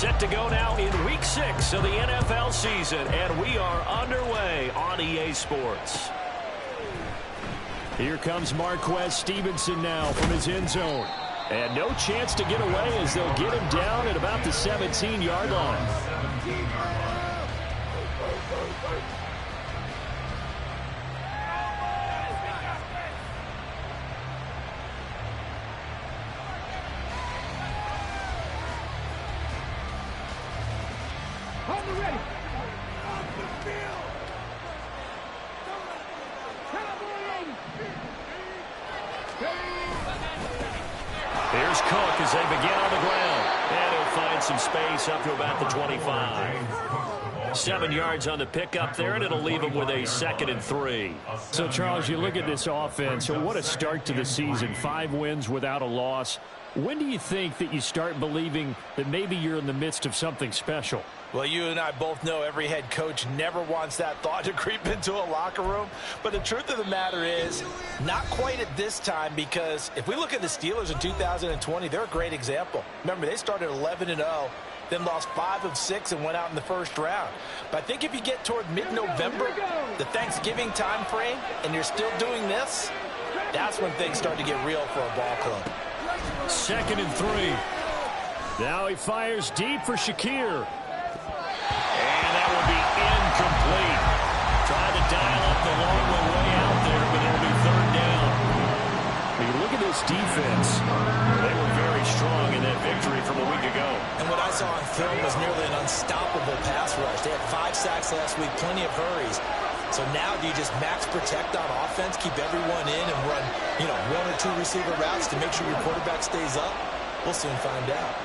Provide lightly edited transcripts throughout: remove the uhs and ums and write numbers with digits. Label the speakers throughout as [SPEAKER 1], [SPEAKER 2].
[SPEAKER 1] Set to go now in Week 6 of the NFL season, and we are underway on EA Sports. Here comes Marquez Stevenson now from his end zone. And no chance to get away as they'll get him down at about the 17-yard line. Here's Cook as they begin on the ground. And he'll find some space up to about the 25. 7 yards on the pickup there, and it'll leave him with a 2nd and 3. So, Charles, you look at this offense, so what a start to the season. 5 wins without a loss. When do you think that you start believing that maybe you're in the midst of something special?
[SPEAKER 2] Well, you and I both know every head coach never wants that thought to creep into a locker room. But the truth of the matter is, not quite at this time, because if we look at the Steelers in 2020, they're a great example. Remember, they started 11-0, then lost 5 of 6 and went out in the first round. But I think if you get toward mid-November, the Thanksgiving time frame, and you're still doing this, that's when things start to get real for a ball club.
[SPEAKER 1] 2nd and 3. Now he fires deep for Shakir. And that will be incomplete. Trying to dial up the long way out there, but it'll be 3rd down. When you look at this defense, they were very strong in that victory from a week ago.
[SPEAKER 2] And what I saw on film was nearly an unstoppable pass rush. They had 5 sacks last week, plenty of hurries. So now do you just max protect on offense, keep everyone in, and run, 1 or 2 receiver routes to make sure your quarterback stays up? We'll soon find out.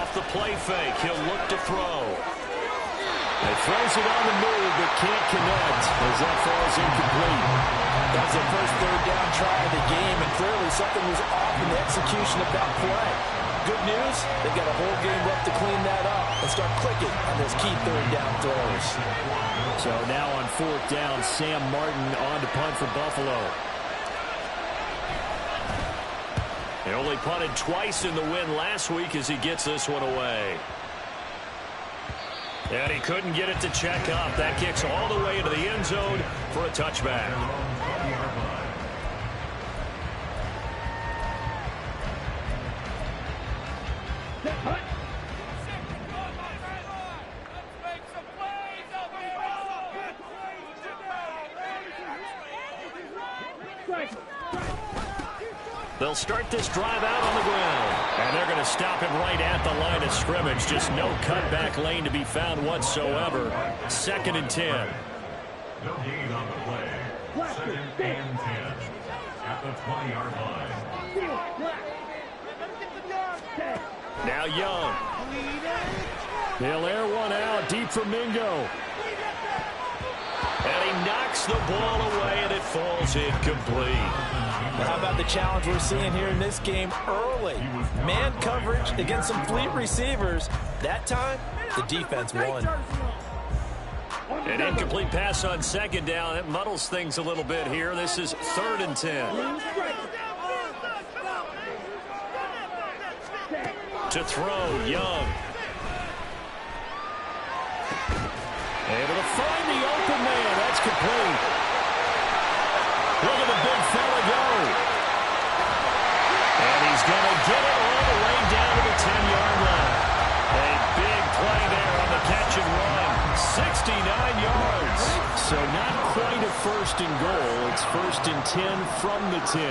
[SPEAKER 1] Off the play fake, he'll look to throw. He throws it on the move, but can't connect as that falls incomplete.
[SPEAKER 2] That was their first 3rd down try of the game, and clearly something was off in the execution of that play. Good news, they've got a whole game left to clean that up and start clicking on those key 3rd down throws.
[SPEAKER 1] So now on 4th down, Sam Martin on to punt for Buffalo. He only punted twice in the win last week as he gets this one away. And he couldn't get it to check up. That kicks all the way into the end zone for a touchback. They'll start this drive out on the ground. And they're going to stop him right at the line of scrimmage. Just no cutback lane to be found whatsoever. 2nd and 10.
[SPEAKER 3] No gain on the play. 2nd and 10 at the 20-yard line.
[SPEAKER 1] Now Young. They'll air one out deep for Mingo. And he knocks the ball away, and it falls incomplete.
[SPEAKER 2] How about the challenge we're seeing here in this game early? Man coverage against some fleet receivers. That time, the defense won.
[SPEAKER 1] An incomplete pass on 2nd down. It muddles things a little bit here. This is 3rd and 10. To throw, Young. Able to find the open man. That's complete. Look at the big fella go. And he's going to get it all the way down to the 10-yard line. A big play there on the catch and run. 69 yards. So not quite a 1st and goal. It's 1st and 10 from the 10.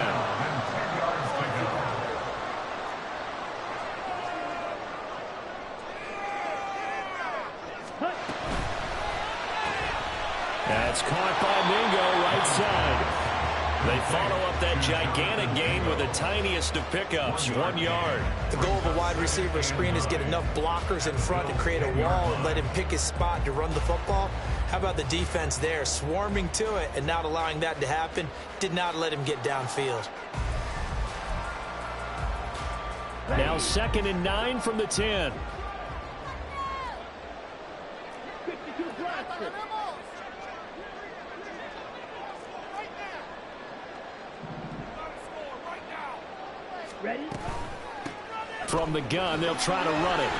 [SPEAKER 1] That's caught by Mingo right side. They follow up that gigantic gain with the tiniest of pickups, 1 yard.
[SPEAKER 2] The goal of a wide receiver screen is get enough blockers in front to create a wall and let him pick his spot to run the football. How about the defense there, swarming to it and not allowing that to happen? Did not let him get downfield.
[SPEAKER 1] Now 2nd and 9 from the 10. From the gun, they'll try to run it.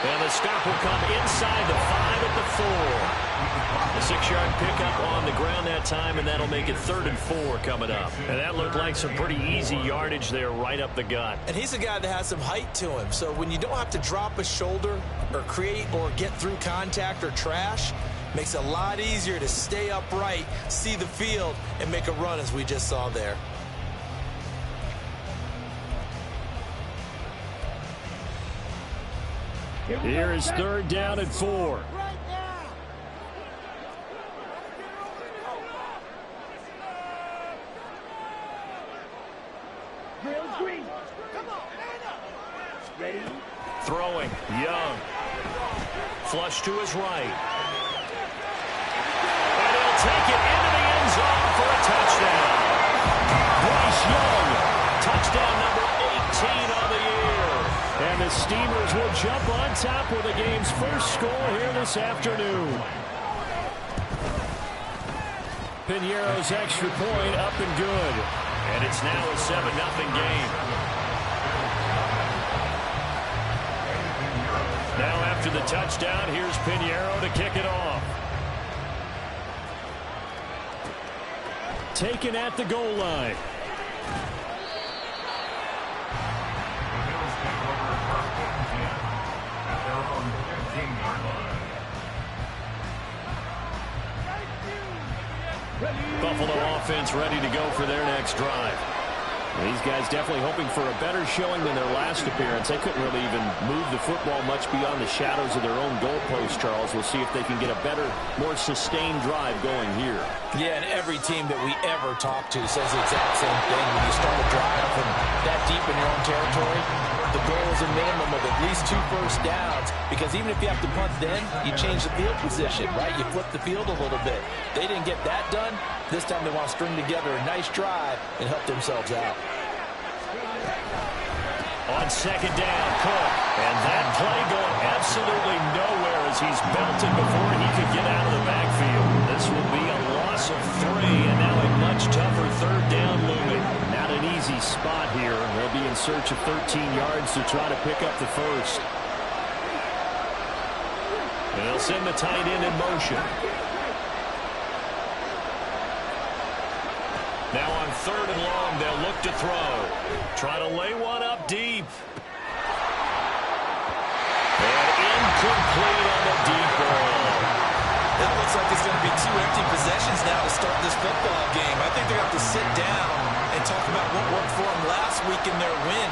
[SPEAKER 1] And the stop will come inside the 5 at the 4. A 6-yard pickup on the ground that time, and that'll make it 3rd and 4 coming up. And that looked like some pretty easy yardage there right up the gut.
[SPEAKER 2] And he's a guy that has some height to him. So when you don't have to drop a shoulder or create or get through contact or trash, makes it a lot easier to stay upright, see the field, and make a run as we just saw there.
[SPEAKER 1] Here is 3rd down and 4. Throwing, Young. Flush to his right. And he'll take it into the end zone for a touchdown. Bryce Young, touchdown number 18 on the year. And the Steamers will jump on top with the game's first score here this afternoon. Piñeiro's extra point up and good. And it's now a 7-0 game. Now after the touchdown, here's Piñeiro to kick it off. Taken at the goal line. Buffalo offense ready to go for their next drive. These guys definitely hoping for a better showing than their last appearance. They couldn't really even move the football much beyond the shadows of their own goalpost, Charles. We'll see if they can get a better, more sustained drive going here.
[SPEAKER 2] Yeah, and every team that we ever talk to says the exact same thing. When you start a drive from that deep in your own territory, the goal is a minimum of at least 2 first downs, because even if you have to punt then, you change the field position, right? You flip the field a little bit. They didn't get that done. This time they want to string together a nice drive and help themselves out.
[SPEAKER 1] On 2nd down, Cook. And that play going absolutely nowhere as he's belted before he could get out of the backfield. This will be a loss of 3, and now a much tougher 3rd down looming. Not an easy spot here. They'll be in search of 13 yards to try to pick up the first. And they'll send the tight end in motion. Now on 3rd and long, they'll look to throw. Try to lay one up deep. And incomplete on the deep ball.
[SPEAKER 2] That looks like it's going to be 2 empty possessions now to start this football game. I think they're going to have to sit down and talk about what worked for them last week in their win.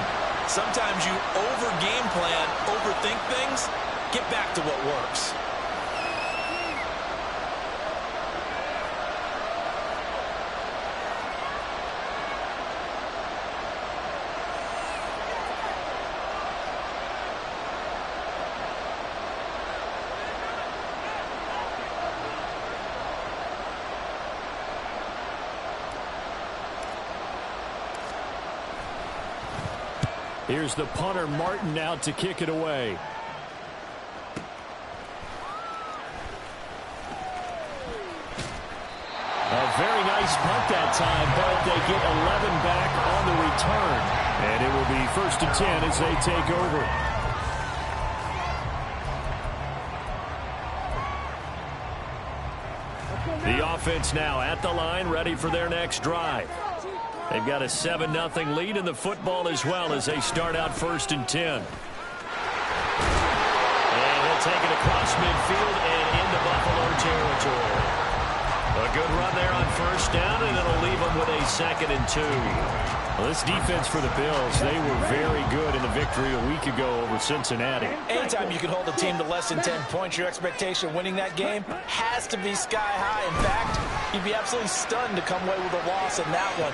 [SPEAKER 2] Sometimes you over-game plan, overthink things, get back to what works.
[SPEAKER 1] Here's the punter, Martin, out to kick it away. A very nice punt that time, but they get 11 back on the return. And it will be 1st and 10 as they take over. The offense now at the line, ready for their next drive. They've got a 7-0 lead in the football as well as they start out 1st and 10. And they'll take it across midfield and into Buffalo territory. A good run there on 1st down, and it'll leave them with a 2nd and 2. Well, this defense for the Bills, they were very good in the victory a week ago over Cincinnati.
[SPEAKER 2] Anytime you can hold a team to less than 10 points, your expectation of winning that game has to be sky high. In fact, you'd be absolutely stunned to come away with a loss in that one.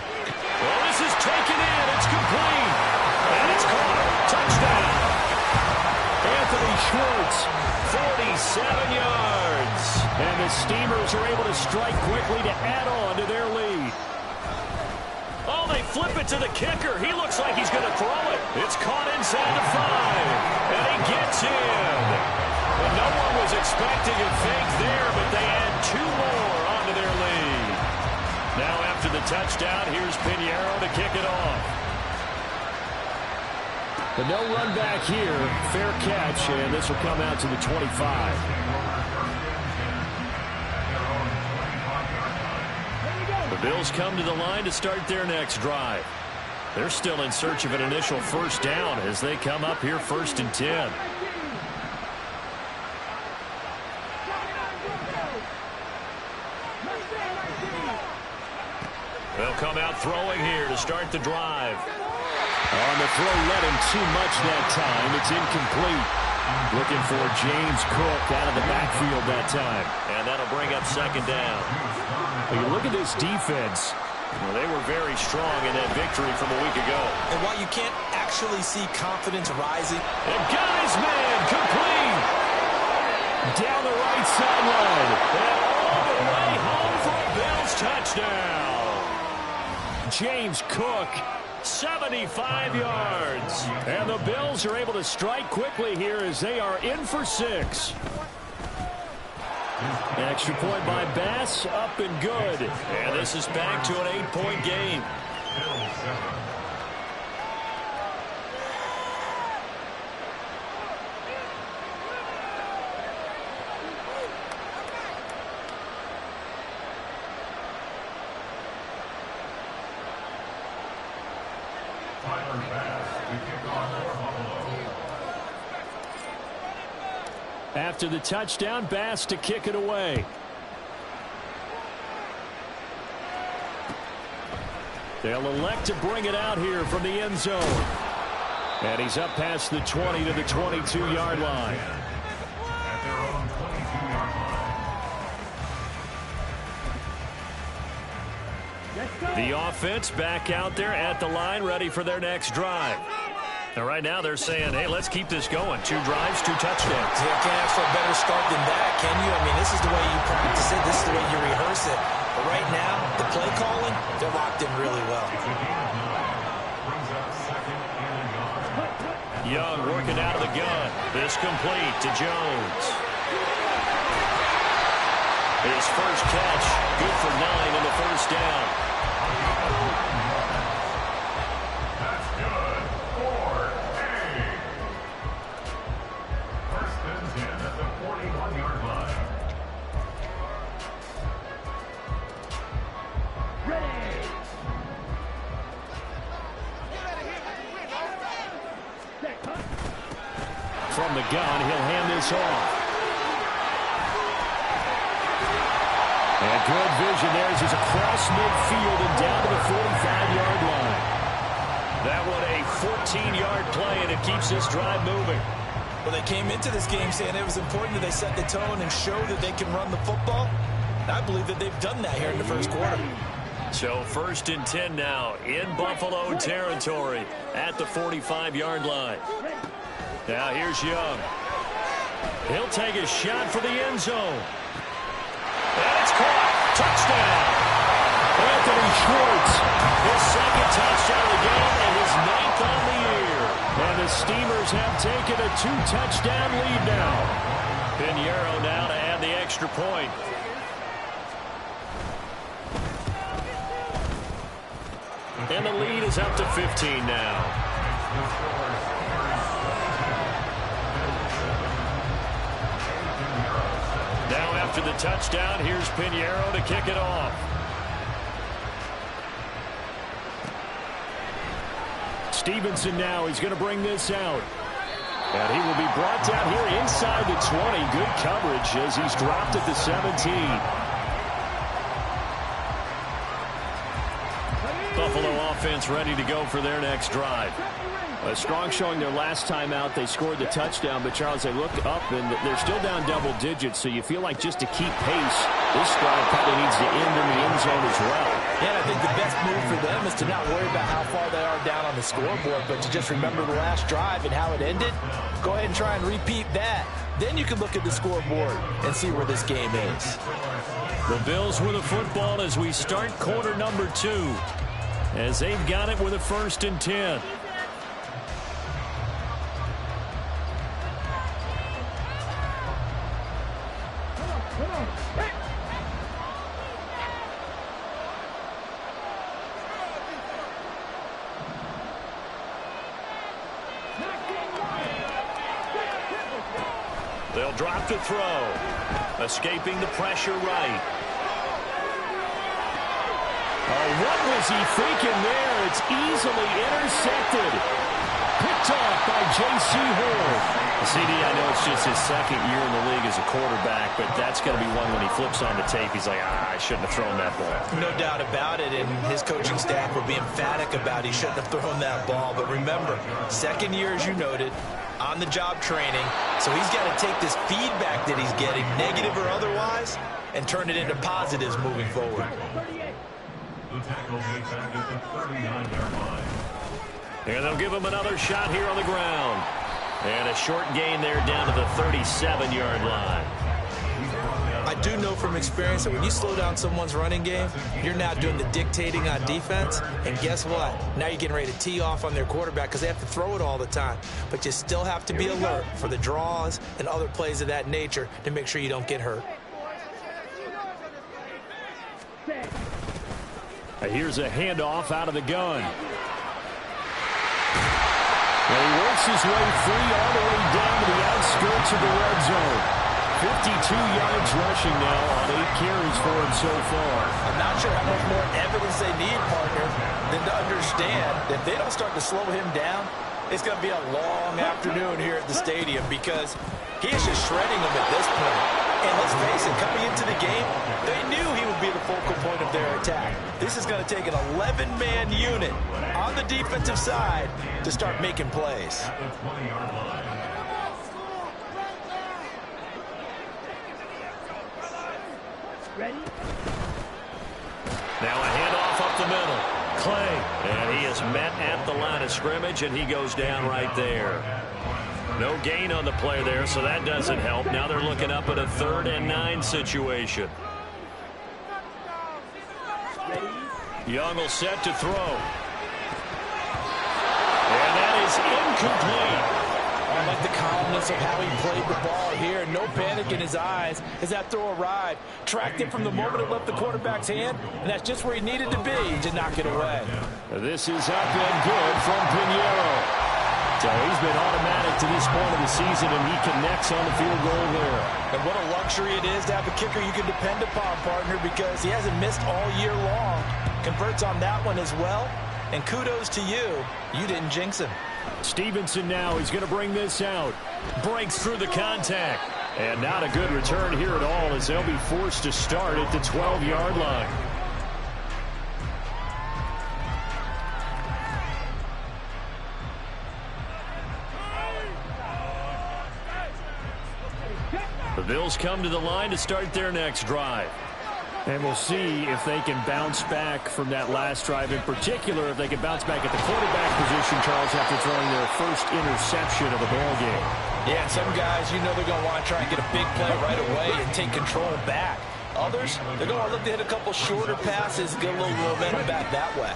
[SPEAKER 1] Well, this is taken in. It's complete. And it's caught. Touchdown. Anthony Schwartz, 47 yards. And the Steamers are able to strike quickly to add on to their lead. Oh, they flip it to the kicker. He looks like he's going to throw it. It's caught inside the 5. And he gets in. And no one was expecting a fake there, but they add 2 more onto their lead. Now after after the touchdown, here's Pinheiro to kick it off.
[SPEAKER 4] But no run back here. Fair catch, and this will come out to the 25.
[SPEAKER 1] The Bills come to the line to start their next drive. They're still in search of an initial first down as they come up here 1st and 10. They'll come out throwing here to start the drive.
[SPEAKER 4] On the throw, let him too much that time. It's incomplete. Looking for James Cook out of the backfield that time.
[SPEAKER 1] And that'll bring up 2nd down.
[SPEAKER 4] Well, you look at this defense.
[SPEAKER 1] Well, they were very strong in that victory from a week ago.
[SPEAKER 2] And while you can't actually see confidence rising.
[SPEAKER 1] And Guy's man complete.
[SPEAKER 4] Down the right sideline.
[SPEAKER 1] And all the way home for a Bills touchdown.
[SPEAKER 4] James Cook.
[SPEAKER 1] 75 yards.
[SPEAKER 4] And the Bills are able to strike quickly here as they are in for 6. Extra point by Bass, up and good.
[SPEAKER 1] And this is back to an 8-point game.
[SPEAKER 4] After the touchdown, Bass to kick it away. They'll elect to bring it out here from the end zone. And he's up past the 20 to the 22-yard line.
[SPEAKER 3] At their own 22-yard line.
[SPEAKER 1] The offense back out there at the line, ready for their next drive. Now, right now, they're saying, hey, let's keep this going. 2 drives, 2 touchdowns.
[SPEAKER 2] Yeah, can't ask for a better start than that, can you? I mean, this is the way you practice it. This is the way you rehearse it. But right now, the play calling, they're locked in really well.
[SPEAKER 1] Young working out of the gun. This complete to Jones. His first catch, good for 9 in the first down.
[SPEAKER 3] That's good for A. 1st and 10 at the 41-yard line.
[SPEAKER 4] From the gun, he'll hand this off. And good vision there as he's across midfield and down to the 45-yard line.
[SPEAKER 1] That one a 14-yard play, and it keeps this drive moving.
[SPEAKER 2] Well, they came into this game saying it was important that they set the tone and show that they can run the football. I believe that they've done that here in the first quarter.
[SPEAKER 1] So 1st and 10 now in Buffalo territory at the 45-yard line. Now here's Young. He'll take a shot for the end zone. And it's caught. Touchdown.
[SPEAKER 4] Anthony Schwartz.
[SPEAKER 1] His 2nd touchdown of the game and his 9th on the year.
[SPEAKER 4] And the Steamers have taken a 2-touchdown lead now.
[SPEAKER 1] Pinheiro now to add the extra point. And the lead is up to 15 now. Now after the touchdown, here's Pinheiro to kick it off.
[SPEAKER 4] Stevenson now, he's going to bring this out. And he will be brought down here inside the 20. Good coverage as he's dropped at the 17.
[SPEAKER 1] Buffalo offense ready to go for their next drive.
[SPEAKER 4] A strong showing their last time out. They scored the touchdown, but Charles, they look up and they're still down double digits, so you feel like just to keep pace, this drive probably needs to end in the end zone as well.
[SPEAKER 2] Yeah, I think the best move for them is to not worry about how far they are down on the scoreboard, but to just remember the last drive and how it ended. Go ahead and try and repeat that. Then you can look at the scoreboard and see where this game is.
[SPEAKER 1] The Bills with the football as we start quarter number 2, as they've got it with a 1st and 10. They'll drop to throw. Escaping the pressure right. Oh, what was he thinking there? It's easily intercepted. Picked off by J.C. Horn. CD, I know it's just his second year in the league as a quarterback, but that's going to be one when he flips on the tape, he's like, I shouldn't have thrown that ball.
[SPEAKER 2] No doubt about it, and his coaching staff will be emphatic about he shouldn't have thrown that ball. But remember, second year, as you noted, on-the-job training, so he's got to take this feedback that he's getting, negative or otherwise, and turn it into positives moving forward.
[SPEAKER 3] The tackle made back at the 39-yard line.
[SPEAKER 1] And they'll give him another shot here on the ground. And a short gain there down to the 37-yard line.
[SPEAKER 2] I do know from experience that when you slow down someone's running game, you're now doing the dictating on defense. And guess what? Now you're getting ready to tee off on their quarterback because they have to throw it all the time. But you still have to be alert for the draws and other plays of that nature to make sure you don't get hurt.
[SPEAKER 4] Here's a handoff out of the gun. And he works his way free all the way down to the outskirts of the red zone. 52 yards rushing now on 8 carries for him so far.
[SPEAKER 2] I'm not sure how much more evidence they need, partner, than to understand that if they don't start to slow him down, it's going to be a long afternoon here at the stadium because he is just shredding them at this point. And let's face it, coming into the game, they knew he would be the focal point of their attack. This is going to take an 11-man unit on the defensive side to start making plays.
[SPEAKER 3] At the 20-yard line.
[SPEAKER 1] Ready? Now a handoff up the middle. Clay. And he is met at the line of scrimmage, and he goes down right there. No gain on the play there, so that doesn't help. Now they're looking up at a 3rd and 9 situation. Young will set to throw. And that is incomplete.
[SPEAKER 2] I like the calmness of how he played the ball here. No panic in his eyes as that throw arrived. Tracked it from the moment it left the quarterback's hand, and that's just where he needed to be to knock it away.
[SPEAKER 4] This is up and good from Pinheiro. So he's been automatic to this point of the season, and he connects on the field goal there.
[SPEAKER 2] And what a luxury it is to have a kicker you can depend upon, partner, because he hasn't missed all year long. Converts on that one as well. And kudos to you. You didn't jinx him.
[SPEAKER 4] Stevenson now, he's going to bring this out.
[SPEAKER 1] Breaks through the contact. And not a good return here at all as they'll be forced to start at the 12-yard line. The Bills come to the line to start their next drive.
[SPEAKER 4] And we'll see if they can bounce back from that last drive. In particular, if they can bounce back at the quarterback position, Charles, after throwing their first interception of the ball game.
[SPEAKER 2] Yeah, some guys, you know they're going to want to try and get a big play right away and take control back. Others, they're going to look to hit a couple shorter passes, get a little momentum back that way.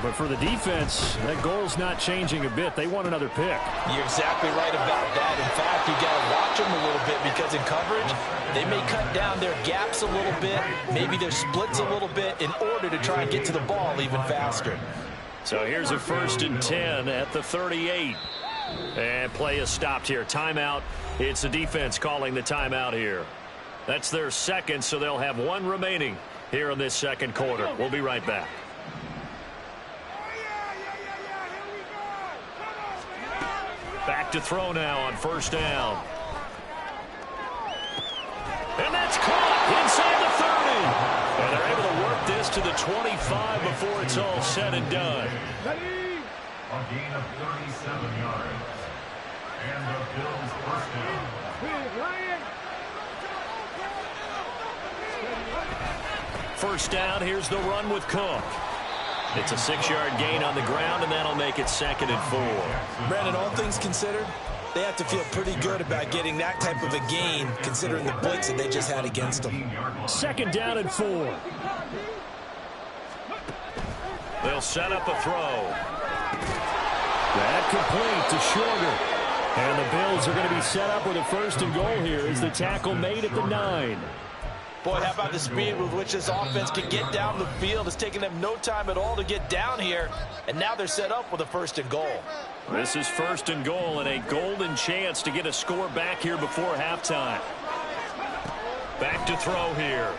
[SPEAKER 4] But for the defense, that goal's not changing a bit. They want another pick.
[SPEAKER 2] You're exactly right about that. In fact, you got to watch them a little bit because in coverage, they may cut down their gaps a little bit, maybe their splits a little bit in order to try and get to the ball even faster.
[SPEAKER 1] So here's a 1st and 10 at the 38. And play is stopped here. Timeout. It's the defense calling the timeout here. That's their second, so they'll have one remaining here in this second quarter. We'll be right back. Back to throw now on 1st down. And that's caught inside the 30. And they're able to work this to the 25 before it's all said and done.
[SPEAKER 3] A gain of 37 yards. And the Bills' 1st down.
[SPEAKER 1] First down, here's the run with Cook. It's a 6-yard gain on the ground, and that'll make it 2nd and 4.
[SPEAKER 2] Brandon, all things considered, they have to feel pretty good about getting that type of a gain, considering the blitz that they just had against them.
[SPEAKER 4] 2nd down and 4.
[SPEAKER 1] They'll set up a throw.
[SPEAKER 4] That complete to Shorter. And the Bills are going to be set up with a 1st and goal here as the tackle made at the 9.
[SPEAKER 2] Boy, how about the speed with which this offense can get down the field? It's taking them no time at all to get down here, and now they're set up with a 1st and goal.
[SPEAKER 1] This is 1st and goal and a golden chance to get a score back here before halftime. Back to throw here.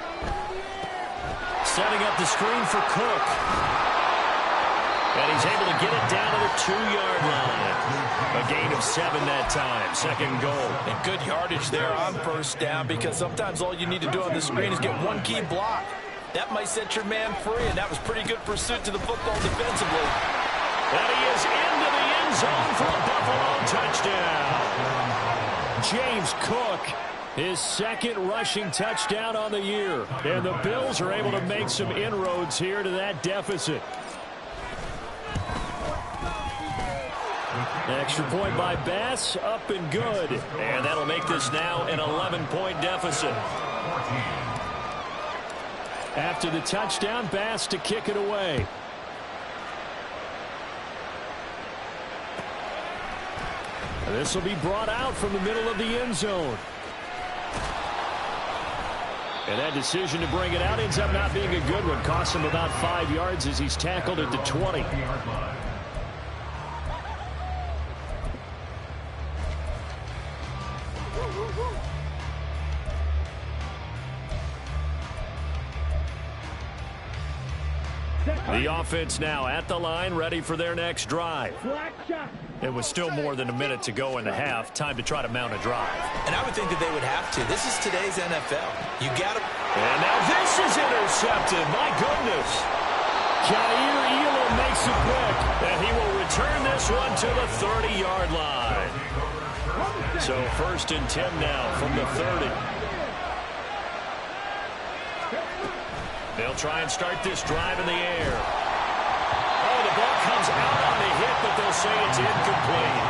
[SPEAKER 1] Setting up the screen for Cook. And he's able to get it down to the 2-yard line. A gain of 7 that time. 2nd goal.
[SPEAKER 2] And good yardage there on 1st down, because sometimes all you need to do on the screen is get one key block. That might set your man free, and that was pretty good pursuit to the football defensively.
[SPEAKER 1] And he is into the end zone for a Buffalo touchdown.
[SPEAKER 4] James Cook, his 2nd rushing touchdown on the year. And the Bills are able to make some inroads here to that deficit. Extra point by Bass, up and good.
[SPEAKER 1] And that'll make this now an 11-point deficit.
[SPEAKER 4] After the touchdown, Bass to kick it away. This will be brought out from the middle of the end zone. And that decision to bring it out ends up not being a good one. Costs him about 5 yards as he's tackled at the 20.
[SPEAKER 1] The offense now at the line, ready for their next drive. It was still more than a minute to go in the half. Time to try to mount a drive.
[SPEAKER 2] And I would think that they would have to. This is today's NFL. You got to.
[SPEAKER 1] And now this is intercepted. My goodness.
[SPEAKER 4] Jair Elam makes it quick.
[SPEAKER 1] And he will return this one to the 30-yard line. So 1st and 10 now from the 30. They'll try and start this drive in the air. Oh, the ball comes out on the hit, but they'll say it's incomplete.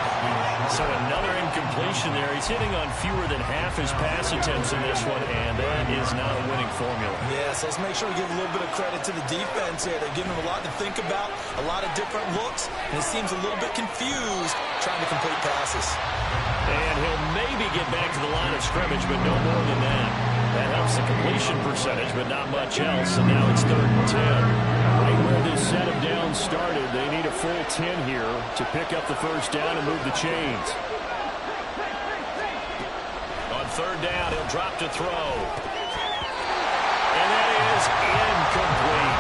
[SPEAKER 1] So another incompletion there. He's hitting on fewer than half his pass attempts in this one, and that is not a winning formula.
[SPEAKER 2] Yes, let's make sure we give a little bit of credit to the defense here. They're giving him a lot to think about, a lot of different looks, and it seems a little bit confused trying to complete passes.
[SPEAKER 1] And he'll maybe get back to the line of scrimmage, but no more than that. That helps the completion percentage, but not much else. And now it's 3rd and 10.
[SPEAKER 4] Right where this set of downs started, they need a full 10 here to pick up the 1st down and move the chains.
[SPEAKER 1] On 3rd down, he'll drop to throw. And that is incomplete.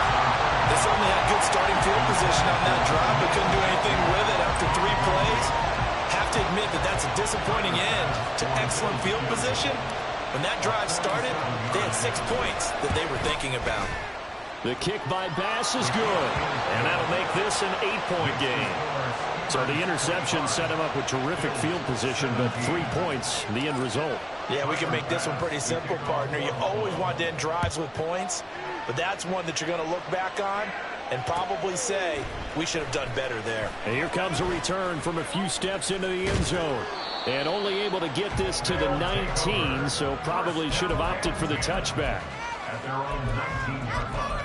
[SPEAKER 2] This only had good starting field position on that drive, but couldn't do anything with it after 3 plays. Have to admit that that's a disappointing end to excellent field position. When that drive started, they had 6 points that they were thinking about.
[SPEAKER 4] The kick by Bass is good.
[SPEAKER 1] And that'll make this an 8-point game.
[SPEAKER 4] So the interception set him up with terrific field position, but 3 points, the end result.
[SPEAKER 2] Yeah, we can make this one pretty simple, partner. You always want to end drives with points, but that's one that you're going to look back on and probably say, we should have done better there.
[SPEAKER 4] And here comes a return from a few steps into the end zone. And only able to get this to the 19, so probably should have opted for the touchback.
[SPEAKER 3] At their own 19-yard line.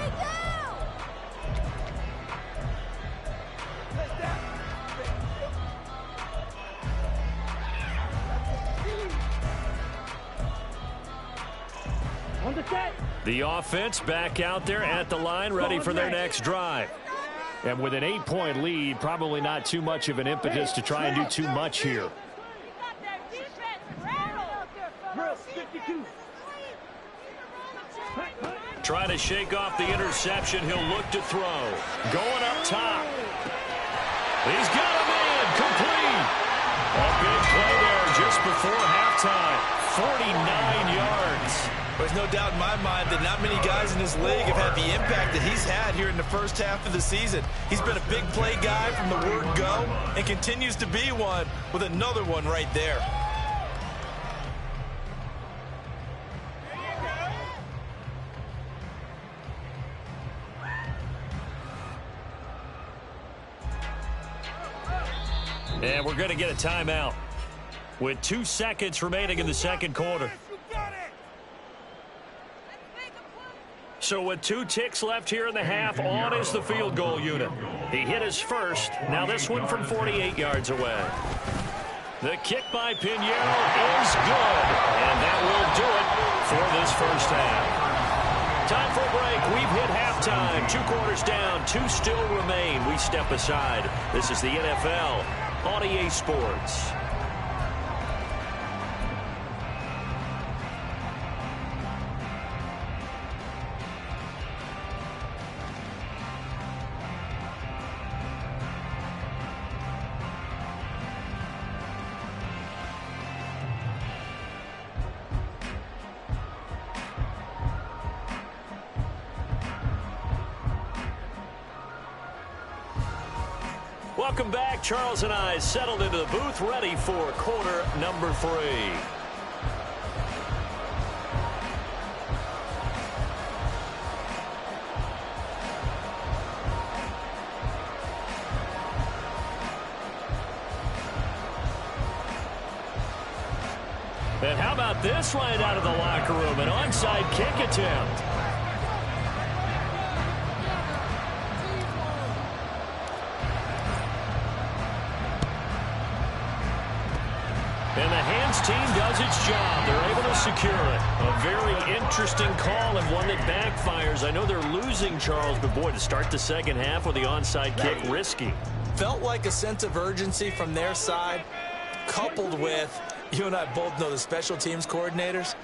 [SPEAKER 1] The offense back out there at the line, ready for their next drive.
[SPEAKER 4] And with an 8-point lead, probably not too much of an impetus to try and do too much here.
[SPEAKER 1] Trying to shake off the interception. He'll look to throw. Going up top. He's got a man. Complete. A big play there just before halftime. 49 yards.
[SPEAKER 2] There's no doubt in my mind that not many guys in this league have had the impact that he's had here in the 1st half of the season. He's been a big play guy from the word go and continues to be one with another one right there.
[SPEAKER 1] And we're going to get a timeout with 2 seconds remaining in the 2nd quarter. So with 2 ticks left here in the half, on is the field goal unit. He hit his first. Now this one from 48 yards away. The kick by Piñeiro is good. And that will do it for this 1st half. Time for a break. We've hit halftime. 2 quarters down. 2 still remain. We step aside. This is the NFL on EA Sports. Welcome back. Charles and I settled into the booth, ready for quarter number 3. And how about this right out of the locker room? An onside kick attempt. And the hands team does its job. They're able to secure it. A very interesting call and one that backfires. I know they're losing, Charles, but boy, to start the second half with the onside kick, risky.
[SPEAKER 2] Felt like a sense of urgency from their side, coupled with, you and I both know the special teams coordinators,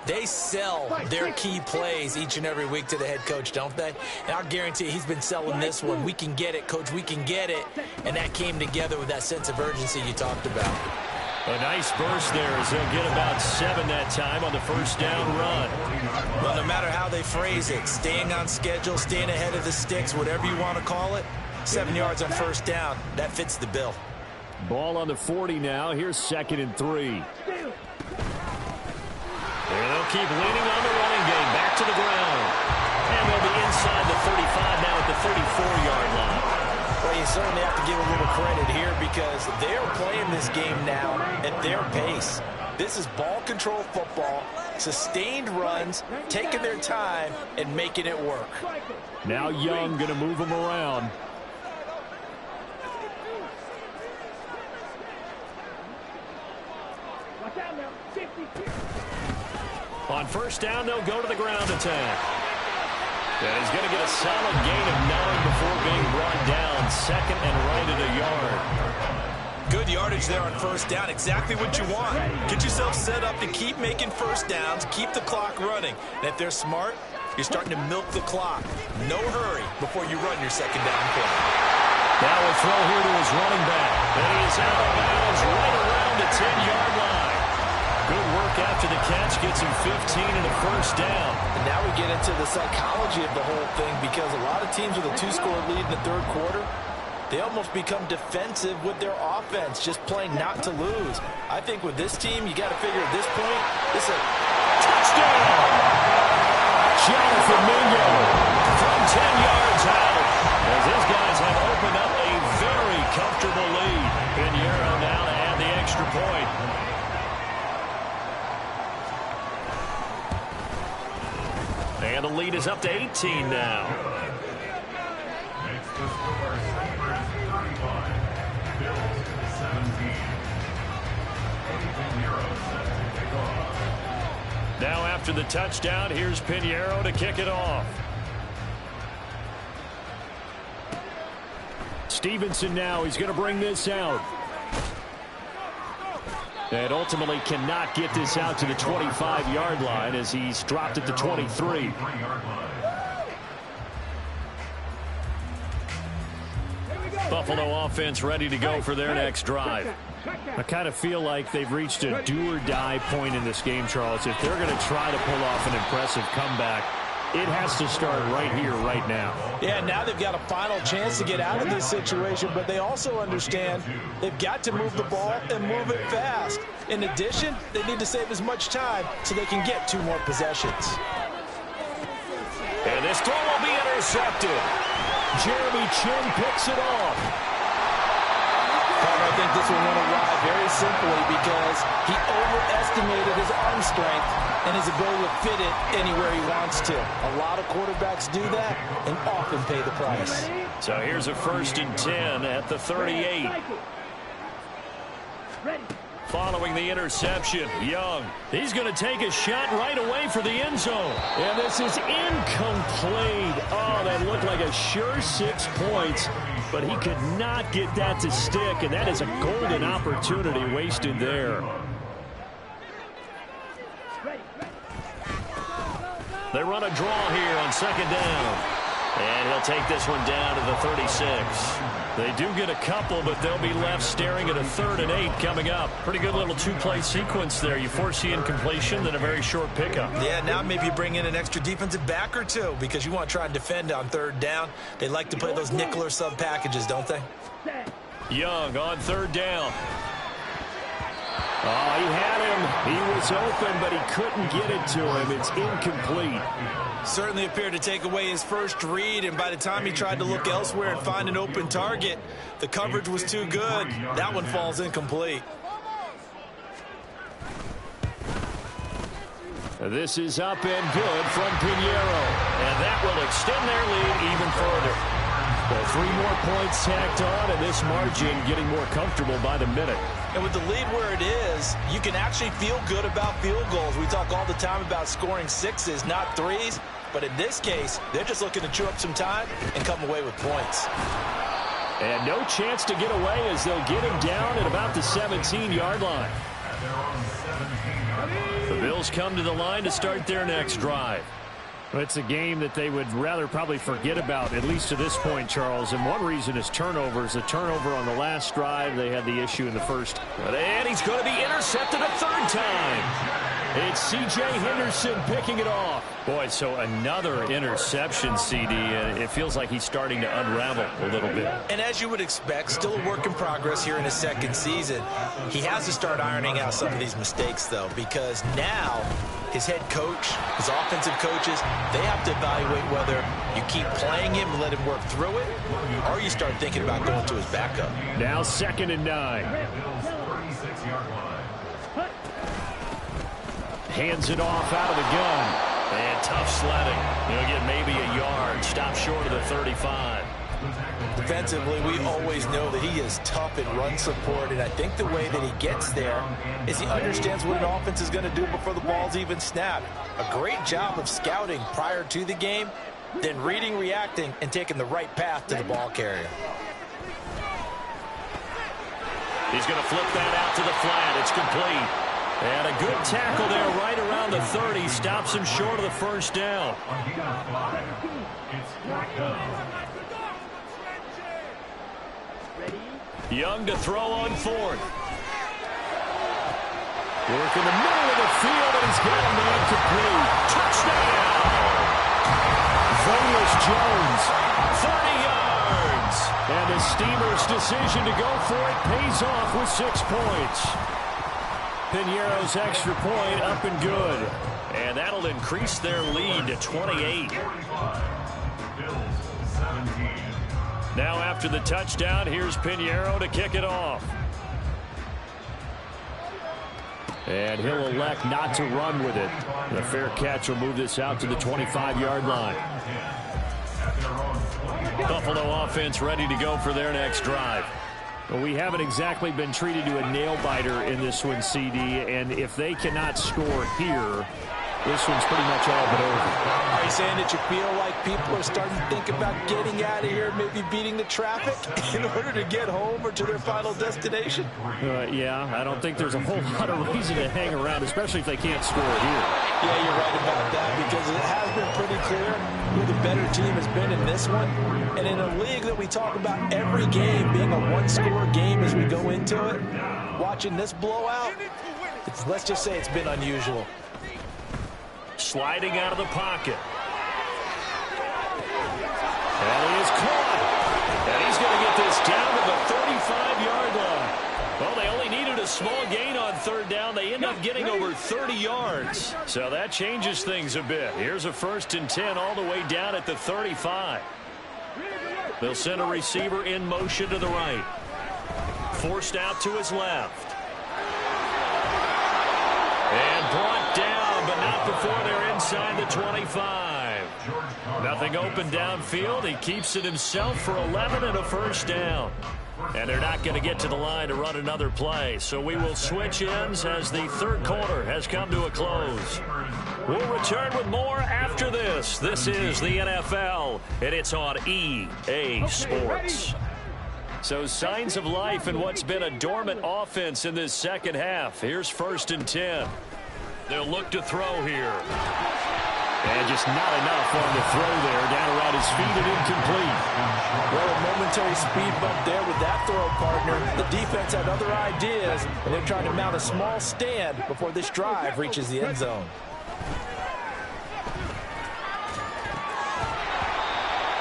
[SPEAKER 2] they sell their key plays each and every week to the head coach, don't they? And I'll guarantee you he's been selling this one. We can get it, coach, we can get it. And that came together with that sense of urgency you talked about.
[SPEAKER 1] A nice burst there as they'll get about 7 that time on the first down run.
[SPEAKER 2] Well, no matter how they phrase it, staying on schedule, staying ahead of the sticks, whatever you want to call it, 7 yards on first down, that fits the bill.
[SPEAKER 4] Ball on the 40 now. Here's 2nd and 3.
[SPEAKER 1] And they'll keep leaning on the running game. Back to the ground. And they'll be inside the 35 now at the 34-yard line.
[SPEAKER 2] Well, you certainly have to give a little credit here because they're playing this game now at their pace. This is ball control football, sustained runs, taking their time and making it work.
[SPEAKER 4] Now Young going to move them around.
[SPEAKER 1] On first down, they'll go to the ground attack. And he's going to get a solid gain of 9 before being brought down. 2nd and right at a yard.
[SPEAKER 2] Good yardage there on first down. Exactly what you want. Get yourself set up to keep making first downs, keep the clock running. And if they're smart, you're starting to milk the clock. No hurry before you run your second down play.
[SPEAKER 1] Now a throw here to his running back. And he is out of bounds right around the 10-yard line. Good work after the catch, gets him 15 and a first down.
[SPEAKER 2] And now we get into the psychology of the whole thing because a lot of teams with a 2-score lead in the third quarter, they almost become defensive with their offense, just playing not to lose. I think with this team, you got to figure at this point, this is a
[SPEAKER 1] touchdown. Jonathan Mingo from 10 yards out. As these guys have opened up a very comfortable lead. Pinheiro now to add the extra point. And the lead is up to 18 now.
[SPEAKER 3] Next to score, Sabres 35. Bills 17. Pinheiro set to kick off.
[SPEAKER 1] Now after the touchdown, here's Pinheiro to kick it off.
[SPEAKER 4] Stevenson now, he's going to bring this out. And ultimately cannot get this out to the 25-yard line as he's dropped it to 23.
[SPEAKER 1] Buffalo offense ready to go for their next drive.
[SPEAKER 4] I kind of feel like they've reached a do-or-die point in this game, Charles. If they're going to try to pull off an impressive comeback, it has to start right here, right now.
[SPEAKER 2] Yeah, now they've got a final chance to get out of this situation, but they also understand they've got to move the ball and move it fast. In addition, they need to save as much time so they can get 2 more possessions.
[SPEAKER 1] And this throw will be intercepted.
[SPEAKER 4] Jeremy Chinn picks it off.
[SPEAKER 2] I think this one went awry very simply because he overestimated his arm strength and his ability to fit it anywhere he wants to. A lot of quarterbacks do that and often pay the price.
[SPEAKER 1] So here's a 1st and 10 at the 38. following the interception. Young, he's going to take a shot right away for the end zone.
[SPEAKER 4] And this is incomplete. Oh, that looked like a sure 6 points, but he could not get that to stick, and that is a golden opportunity wasted there.
[SPEAKER 1] They run a draw here on second down. And he'll take this one down to the 36.
[SPEAKER 4] They do get a couple, but they'll be left staring at a 3rd and 8 coming up.
[SPEAKER 1] Pretty good little two-play sequence there. You force the incompletion, then a very short pickup.
[SPEAKER 2] Yeah, now maybe you bring in an extra defensive back or two because you want to try and defend on 3rd down. They like to play those nickel or sub packages, don't they?
[SPEAKER 1] Young on 3rd down.
[SPEAKER 4] Oh, he had him. He was open, but he couldn't get it to him. It's incomplete.
[SPEAKER 2] Certainly appeared to take away his first read, and by the time he tried to look elsewhere and find an open target, the coverage was too good. That one falls incomplete.
[SPEAKER 4] This is up and good from Pinheiro.
[SPEAKER 1] And that will extend their lead even further.
[SPEAKER 4] Well, 3 more points tacked on, and this margin getting more comfortable by the minute.
[SPEAKER 2] And with the lead where it is, you can actually feel good about field goals. We talk all the time about scoring 6s, not 3s. But in this case, they're just looking to chew up some time and come away with points.
[SPEAKER 4] And no chance to get away as they'll get him down at about the 17-yard line.
[SPEAKER 1] The Bills come to the line to start their next drive.
[SPEAKER 4] Well, it's a game that they would rather probably forget about, at least to this point, Charles. And one reason is turnovers. A turnover on the last drive. They had the issue in the first.
[SPEAKER 1] And he's going to be intercepted a 3rd time.
[SPEAKER 4] It's C.J. Henderson picking it off.
[SPEAKER 1] Boy, so another interception, CD, and it feels like he's starting to unravel a little bit.
[SPEAKER 2] And as you would expect, still a work in progress here in his 2nd season. He has to start ironing out some of these mistakes, though, because now his head coach, his offensive coaches, they have to evaluate whether you keep playing him and let him work through it, or you start thinking about going to his backup.
[SPEAKER 4] Now 2nd and 9. Hands it off out of the gun.
[SPEAKER 1] And tough sledding. He'll get maybe a yard. Stop short of the 35.
[SPEAKER 2] Defensively, we always know that he is tough in run support, and I think the way that he gets there is he understands what an offense is going to do before the ball's even snapped. A great job of scouting prior to the game, then reading, reacting, and taking the right path to the ball carrier.
[SPEAKER 1] He's going to flip that out to the flat. It's complete. And a good tackle there right around the 30. Stops him short of the 1st down. Young to throw on 4th.
[SPEAKER 4] Work in the middle of the field, and he's got a man complete.
[SPEAKER 1] Touchdown!
[SPEAKER 4] Velus Jones.
[SPEAKER 1] 30 yards!
[SPEAKER 4] And the Steamers' decision to go for it pays off with 6 points. Pinheiro's extra point up and good.
[SPEAKER 1] And that'll increase their lead to 28. Now after the touchdown, here's Pinheiro to kick it off.
[SPEAKER 4] And he'll elect not to run with it. The fair catch will move this out to the 25-yard line.
[SPEAKER 1] Buffalo offense ready to go for their next drive.
[SPEAKER 4] Well, we haven't exactly been treated to a nail-biter in this one, CD, and if they cannot score here, this one's pretty much all but over.
[SPEAKER 2] Are you saying that you feel like people are starting to think about getting out of here, maybe beating the traffic in order to get home or to their final destination?
[SPEAKER 4] Yeah, I don't think there's a whole lot of reason to hang around, especially if they can't score here.
[SPEAKER 2] Yeah, you're right about that, because it has been pretty clear who the better team has been in this one. And in a league that we talk about every game being a one-score game as we go into it, watching this blowout, let's just say it's been unusual.
[SPEAKER 1] Sliding out of the pocket.
[SPEAKER 4] And he is caught.
[SPEAKER 1] And he's going to get this down to the 35-yard line. Well, they only needed a small gain on 3rd down. They end up getting over 30 yards. So that changes things a bit. Here's a 1st and 10 all the way down at the 35. They'll send a receiver in motion to the right. Forced out to his left. And brought down, but not before they're inside the 25. Nothing open downfield. He keeps it himself for 11 and a 1st down. And they're not going to get to the line to run another play. So we will switch ends as the third quarter has come to a close. We'll return with more after this. This is the NFL, and it's on EA Sports. So signs of life in what's been a dormant offense in this second half. Here's 1st and 10. They'll look to throw here.
[SPEAKER 4] And just not enough on the throw there. Down around his feet and incomplete.
[SPEAKER 2] Well, a momentary speed bump there with that throw, partner. The defense had other ideas, and they're trying to mount a small stand before this drive reaches the end zone.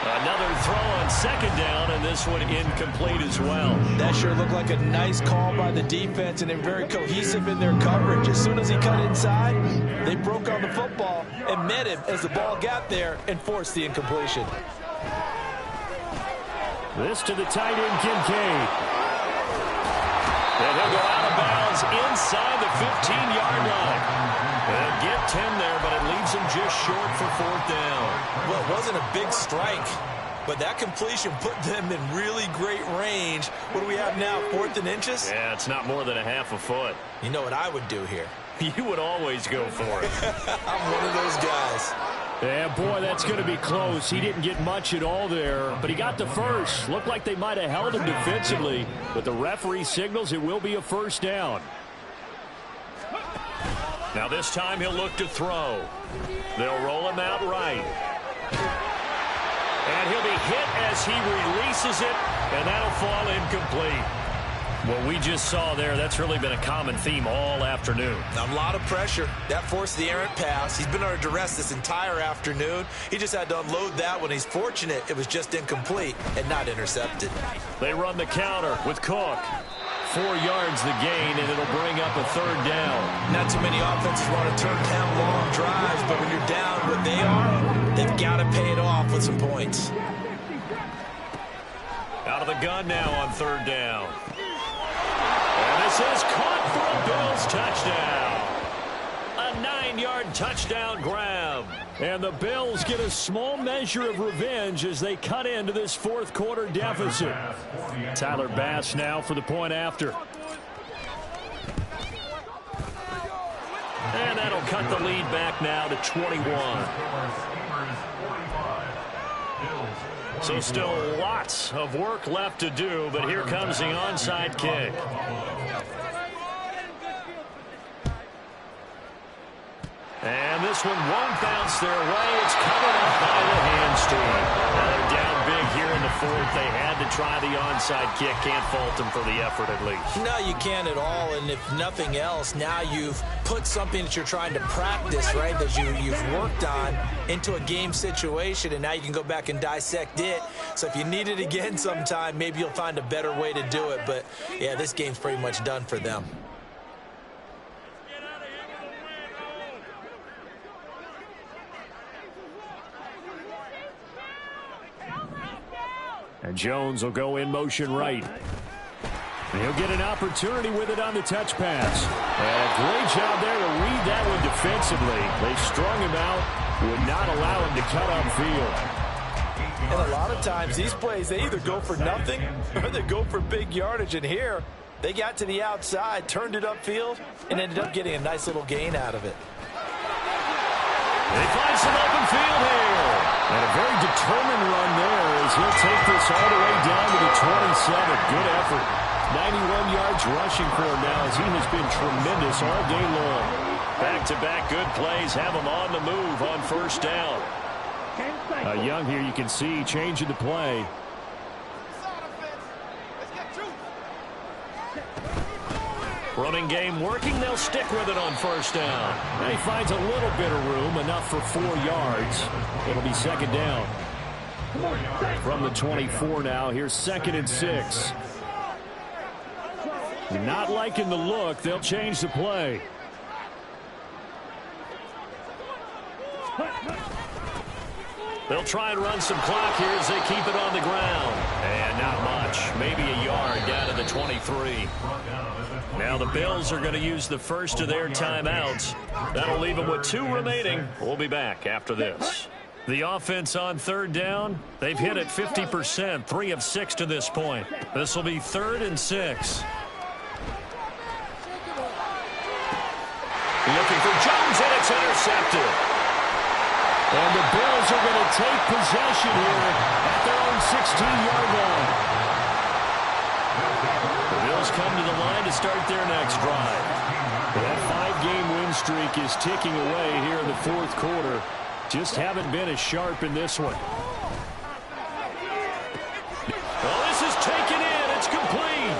[SPEAKER 1] Another throw on 2nd down, and this one incomplete as well.
[SPEAKER 2] That sure looked like a nice call by the defense, and they're very cohesive in their coverage. As soon as he cut inside, they broke on the football and met him as the ball got there and forced the incompletion.
[SPEAKER 4] This to the tight end, Kincaid.
[SPEAKER 1] And he'll go out of bounds inside the 15-yard line. They'll get 10 there, but it leaves him just short for 4th down.
[SPEAKER 2] Well, it wasn't a big strike, but that completion put them in really great range. What do we have now, 4th and inches?
[SPEAKER 1] Yeah, it's not more than a half a foot.
[SPEAKER 2] You know what I would do here?
[SPEAKER 1] You would always go for it.
[SPEAKER 2] I'm one of those guys.
[SPEAKER 4] Yeah, boy, that's going to be close. He didn't get much at all there, but he got the first. Looked like they might have held him defensively, but the referee signals it will be a 1st down.
[SPEAKER 1] Now this time he'll look to throw. They'll roll him out right. And he'll be hit as he releases it, and that'll fall incomplete. What we just saw there, that's really been a common theme all afternoon.
[SPEAKER 2] A lot of pressure. That forced the errant pass. He's been under duress this entire afternoon. He just had to unload that one. He's fortunate it was just incomplete and not intercepted.
[SPEAKER 1] They run the counter with Cook. 4 yards the gain, and it'll bring up a 3rd down.
[SPEAKER 2] Not too many offenses want to turn down long drives, but when you're down what they are, they've got to pay it off with some points.
[SPEAKER 1] Out of the gun now on 3rd down. And this is caught for a Bills touchdown. A 9-yard touchdown grab.
[SPEAKER 4] And the Bills get a small measure of revenge as they cut into this 4th quarter deficit. Tyler Bass now for the point after.
[SPEAKER 1] And that'll cut the lead back now to 21. So still lots of work left to do, but here comes the onside kick. And this one won't bounce their way. It's covered up by the hamstring. They're down big here in the 4th. They had to try the onside kick. Can't fault them for the effort at least.
[SPEAKER 2] No, you can't at all. And if nothing else, now you've put something that you're trying to practice, right, that you've worked on into a game situation, and now you can go back and dissect it. So if you need it again sometime, maybe you'll find a better way to do it. But, yeah, this game's pretty much done for them.
[SPEAKER 4] And Jones will go in motion right. And he'll get an opportunity with it on the touch pass. And a great job there to read that one defensively. They strung him out, would not allow him to cut upfield.
[SPEAKER 2] And a lot of times these plays, they either go for nothing or they go for big yardage. And here, they got to the outside, turned it upfield, and ended up getting a nice little gain out of it.
[SPEAKER 1] They find some open field here.
[SPEAKER 4] And a very determined run there as he'll take this all the way down to the 27. Good effort. 91 yards rushing for him now as he has been tremendous all day long.
[SPEAKER 1] Back-to-back good plays have him on the move on 1st down.
[SPEAKER 4] Young here, you can see changing the play.
[SPEAKER 1] Running game working. They'll stick with it on 1st down.
[SPEAKER 4] And he finds a little bit of room, enough for 4 yards. It'll be 2nd down. From the 24 now, here's 2nd and 6. Not liking the look. They'll change the play.
[SPEAKER 1] They'll try and run some clock here as they keep it on the ground. And not much. Maybe a yard down to the 23. Now the Bills are going to use the first of their timeouts. That'll leave them with 2 remaining. We'll be back after this. The offense on third down, they've hit it 50%, 3 of 6 to this point. This will be 3rd and 6. Looking for Jones, and it's intercepted.
[SPEAKER 4] And the Bills are going to take possession here at their own 16-yard line.
[SPEAKER 1] The Bills come to the line to start their next drive.
[SPEAKER 4] That 5-game win streak is ticking away here in the fourth quarter. Just haven't been as sharp in this one.
[SPEAKER 1] Well, this is taken in. It's complete.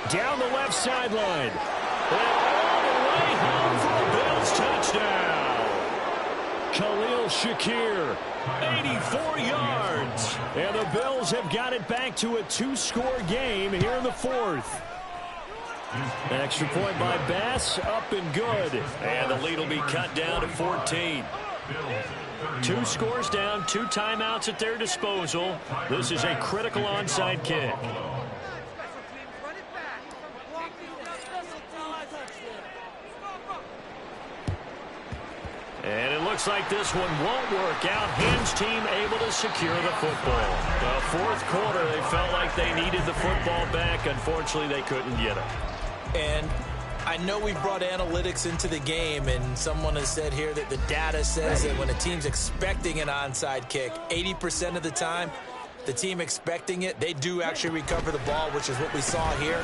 [SPEAKER 4] Down the left sideline.
[SPEAKER 1] And all the way home for a Bills touchdown.
[SPEAKER 4] Khalil Shakir.
[SPEAKER 1] 84 yards.
[SPEAKER 4] And the Bills have got it back to a 2-score game here in the fourth. Extra point by Bass, up and good.
[SPEAKER 1] And the lead will be cut down to 14. 2 scores down, 2 timeouts at their disposal. This is a critical onside kick. And it looks like this one won't work out. Hams team able to secure the football. The fourth quarter, they felt like they needed the football back. Unfortunately, they couldn't get it.
[SPEAKER 2] And I know we brought analytics into the game, and someone has said here that the data says that when a team's expecting an onside kick, 80% of the time, the team expecting it, they do actually recover the ball, which is what we saw here.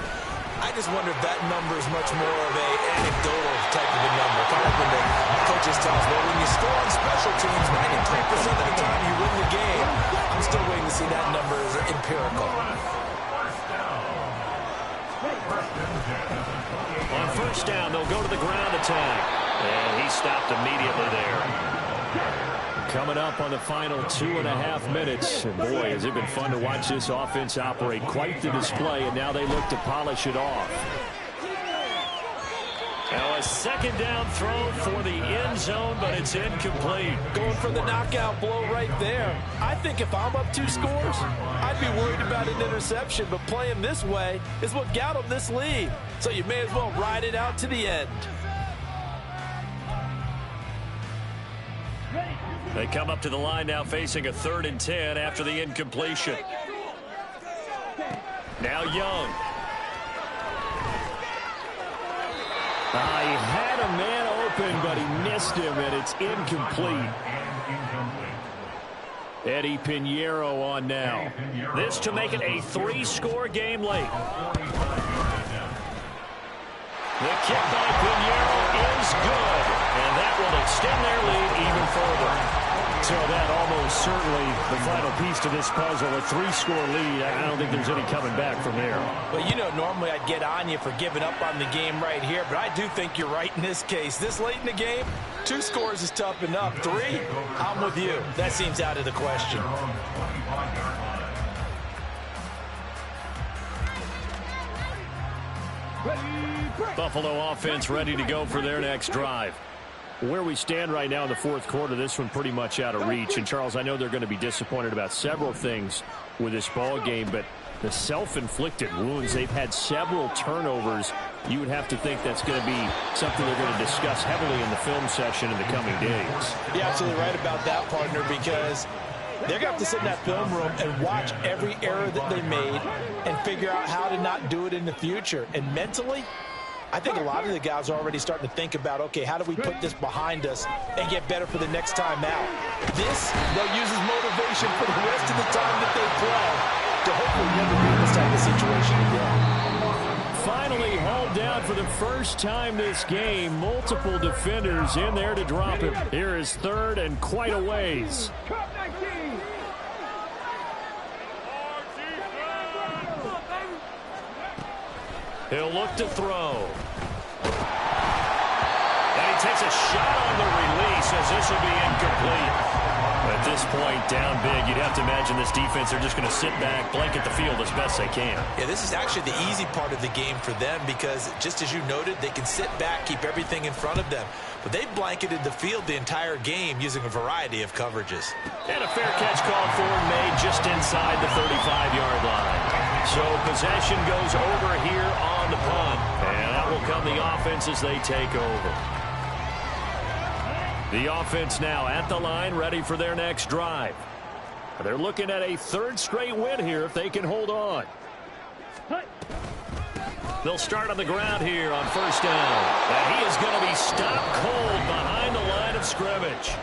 [SPEAKER 2] I just wonder if that number is much more of a anecdotal type of a number. Kind of when the coaches tell us, well, when you score on special teams, 93% of the time you win the game. I'm still waiting to see that number as empirical.
[SPEAKER 1] On first down, they'll go to the ground attack. And he stopped immediately there.
[SPEAKER 4] Coming up on the final 2.5 minutes. And boy, has it been fun to watch this offense operate. Quite the display, and now they look to polish it off.
[SPEAKER 1] Now a second down throw for the end zone, but it's incomplete.
[SPEAKER 2] Going for the knockout blow right there. I think if I'm up 2 scores, I'd be worried about an interception, but playing this way is what got them this lead. So you may as well ride it out to the end.
[SPEAKER 1] They come up to the line now facing a 3rd and 10 after the incompletion. Now Young.
[SPEAKER 4] He had a man open, but he missed him, and it's incomplete. Eddie Pinheiro on now.
[SPEAKER 1] This to make it a 3-score game late. The kick by Pinheiro is good, and that will extend their lead even further.
[SPEAKER 4] So that almost certainly the final piece to this puzzle, a 3-score lead. I don't think there's any coming back from there.
[SPEAKER 2] Well, you know, normally I'd get on you for giving up on the game right here, but I do think you're right in this case. This late in the game, 2 scores is tough enough. 3, I'm with you. That seems out of the question.
[SPEAKER 1] Buffalo offense ready to go for their next drive.
[SPEAKER 4] Where we stand right now in the fourth quarter, this one pretty much out of reach. And, Charles, I know they're going to be disappointed about several things with this ball game, but the self-inflicted wounds, they've had several turnovers. You would have to think that's going to be something they're going to discuss heavily in the film session in the coming days.
[SPEAKER 2] You're absolutely right about that, partner, because they're going to have to sit in that film room and watch every error that they made and figure out how to not do it in the future. And mentally, I think a lot of the guys are already starting to think about, okay, how do we put this behind us and get better for the next time out? This, they'll use as motivation for the rest of the time that they play to hopefully never be in this type of situation again.
[SPEAKER 4] Finally hauled down for the first time this game. Multiple defenders in there to drop him. Here is 3rd and quite a ways.
[SPEAKER 1] He'll look to throw. And he takes a shot on the release as this will be incomplete. At this point, down big, you'd have to imagine this defense are just going to sit back, blanket the field as best they can.
[SPEAKER 2] Yeah, this is actually the easy part of the game for them because, just as you noted, they can sit back, keep everything in front of them. But they've blanketed the field the entire game using a variety of coverages.
[SPEAKER 1] And a fair catch called for and made just inside the 35-yard line. So possession goes over here on the punt. And out will come the offense as they take over. The offense now at the line, ready for their next drive. They're looking at a third straight win here if they can hold on. They'll start on the ground here on first down. And he is going to be stopped cold behind the line of scrimmage.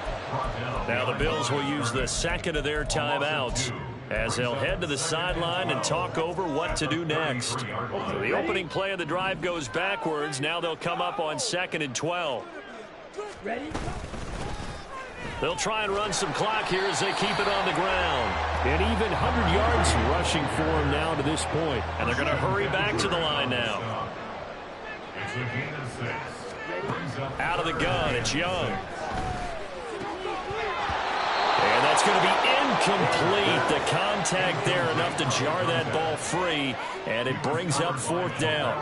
[SPEAKER 1] Now the Bills will use the second of their timeouts as they'll head to the sideline and talk over what to do next. So the opening play of the drive goes backwards. Now they'll come up on 2nd and 12.
[SPEAKER 5] Ready?
[SPEAKER 1] They'll try and run some clock here as they keep it on the ground. And even 100 yards rushing for him now to this point. And they're going to hurry back to the line now.
[SPEAKER 3] It's a gain of 6.
[SPEAKER 1] Out of the gun, it's Young. And that's going to be incomplete. The contact there enough to jar that ball free. And it brings up 4th down.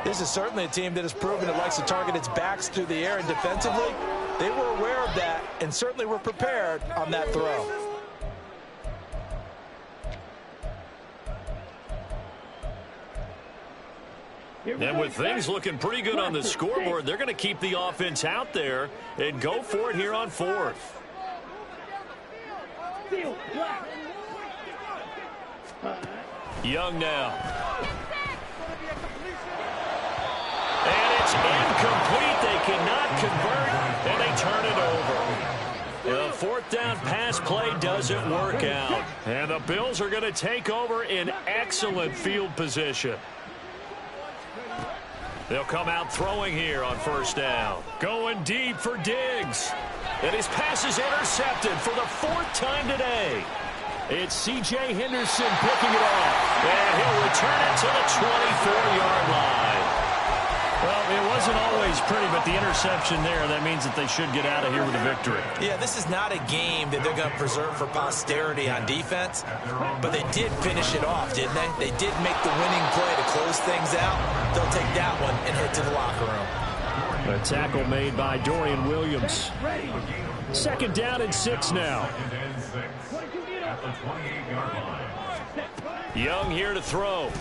[SPEAKER 2] This is certainly a team that has proven it likes to target its backs through the air and defensively. They were aware of that and certainly were prepared on that throw.
[SPEAKER 1] And with things looking pretty good on the scoreboard, they're going to keep the offense out there and go for it here on 4th. Young now. And it's incomplete. They cannot convert, and they turn it over. The 4th down pass play doesn't work out. And the Bills are going to take over in excellent field position. They'll come out throwing here on first down. Going deep for Diggs. And his pass is intercepted for the 4th time today. It's C.J. Henderson picking it off. And he'll return it to the 24-yard line. Well, it wasn't always pretty, but the interception there, that means that they should get out of here with a victory.
[SPEAKER 2] Yeah, this is not a game that they're going to preserve for posterity on defense, but they did finish it off, didn't they? They did make the winning play to close things out. They'll take that one and head to the locker room.
[SPEAKER 1] A tackle made by Dorian Williams. 2nd down and 6 now.
[SPEAKER 3] At the 28-yard line.
[SPEAKER 1] Young here to throw.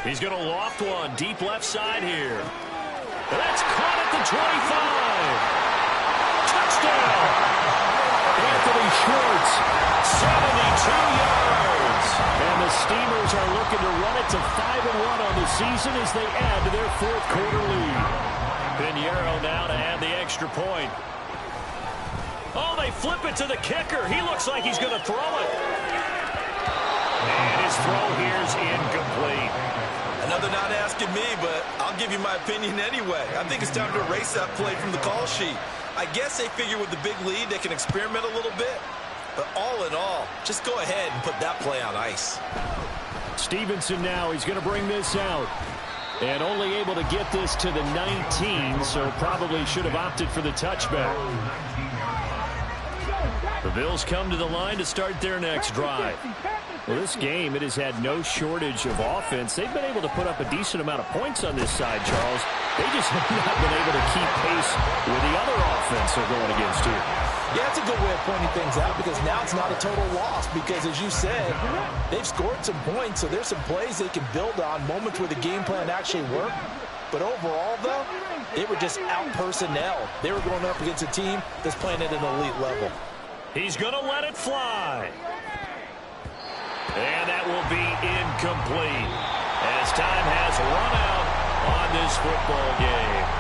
[SPEAKER 1] He's going to loft one deep left side here. That's caught at the 25. Touchdown. Anthony Schwartz, 72 yards. And the Steamers are looking to run it to 5-1 on the season as they add to their 4th quarter lead. Pinheiro now to add the extra point. Oh, they flip it to the kicker. He looks like he's going to throw it. And his throw here's incomplete.
[SPEAKER 6] Another not asking me, but I'll give you my opinion anyway. I think it's time to erase that play from the call sheet. I guess they figure with the big lead they can experiment a little bit. But all in all, just go ahead and put that play on ice.
[SPEAKER 1] Stevenson now, he's going to bring this out. And only able to get this to the 19, so probably should have opted for the touchback. The Bills come to the line to start their next drive. Well, this game, it has had no shortage of offense. They've been able to put up a decent amount of points on this side, Charles. They just have not been able to keep pace with the other offense they're going against here.
[SPEAKER 2] Yeah, that's a good way of pointing things out because now it's not a total loss because, as you said, they've scored some points, so there's some plays they can build on, moments where the game plan actually worked. But overall, though, they were just out personnel. They were going up against a team that's playing at an elite level.
[SPEAKER 1] He's going to let it fly. And that will be incomplete as time has run out on this football game.